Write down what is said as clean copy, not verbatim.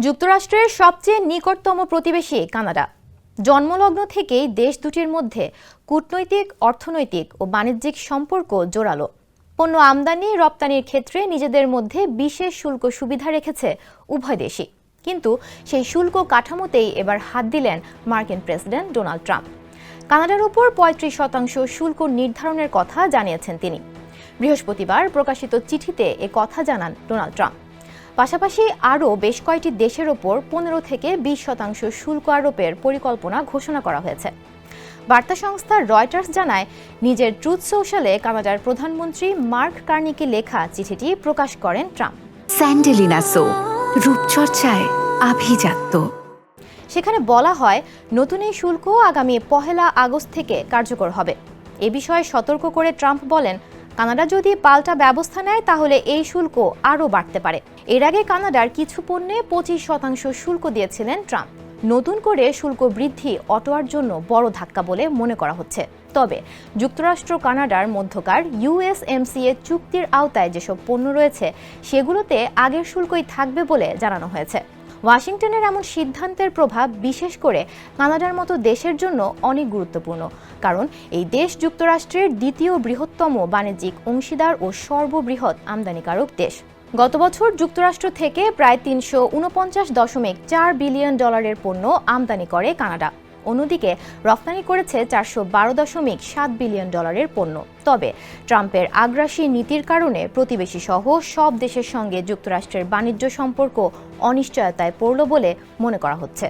যুক্তরাষ্ট্রের সবচেয়ে নিকটতম প্রতিবেশী কানাডা। জন্মলগ্ন থেকেই দেশ দুটির মধ্যে কূটনৈতিক, অর্থনৈতিক ও বাণিজ্যিক সম্পর্ক জোরালো। পণ্য আমদানি রপ্তানির ক্ষেত্রে নিজেদের মধ্যে বিশেষ শুল্ক সুবিধা রেখেছে উভয় দেশই। কিন্তু সেই শুল্ক কাঠামোতেই এবার হাত দিলেন মার্কিন প্রেসিডেন্ট ডোনাল্ড ট্রাম্প। কানাডার উপর ৩৫% শুল্ক নির্ধারণের কথা জানিয়েছেন তিনি। বৃহস্পতিবার প্রকাশিত চিঠিতে এ কথা জানান ডোনাল্ড ট্রাম্প। পাশাপাশি আরও বেশ কয়েকটি দেশের ওপর ১৫ থেকে ২০% শুল্ক আরোপের পরিকল্পনা ঘোষণা করা হয়েছে। বার্তা সংস্থা রয়টার্স জানায়, নিজের ট্রুথ সোশ্যালে কানাডার প্রধানমন্ত্রী মার্ক কার্নিকে লেখা চিঠিটি প্রকাশ করেন ট্রাম্প। স্যান্ডেলিনা সো, রূপচর্চায় আভিজাত্য। সেখানে বলা হয়, নতুন এই শুল্ক আগামী ১ আগস্ট থেকে কার্যকর হবে। এ বিষয়ে সতর্ক করে ট্রাম্প বলেন, কানাডা যদি পাল্টা ব্যবস্থা নেয় তাহলে এই শুল্ক আরও বাড়তে পারে। এর আগে কানাডার কিছু পণ্যে ২৫% শুল্ক দিয়েছিলেন ট্রাম্প। নতুন করে শুল্ক বৃদ্ধি অটোয়ার জন্য বড় ধাক্কা বলে মনে করা হচ্ছে। তবে যুক্তরাষ্ট্র কানাডার মধ্যকার USMCA চুক্তির আওতায় যেসব পণ্য রয়েছে সেগুলোতে আগের শুল্কই থাকবে বলে জানানো হয়েছে। ওয়াশিংটনের এমন সিদ্ধান্তের প্রভাব বিশেষ করে কানাডার মতো দেশের জন্য অনেক গুরুত্বপূর্ণ, কারণ এই দেশ যুক্তরাষ্ট্রের দ্বিতীয় বৃহত্তম বাণিজ্যিক অংশীদার ও সর্ববৃহৎ আমদানিকারক দেশ। গত বছর যুক্তরাষ্ট্র থেকে প্রায় $৩49.৪ বিলিয়ন পণ্য আমদানি করে কানাডা। অন্যদিকে রপ্তানি করেছে $৪১২.৭ বিলিয়ন পণ্য। তবে ট্রাম্পের আগ্রাসী নীতির কারণে প্রতিবেশী সহ সব দেশের সঙ্গে যুক্তরাষ্ট্রের বাণিজ্য সম্পর্ক অনিশ্চয়তায় পড়ল বলে মনে করা হচ্ছে।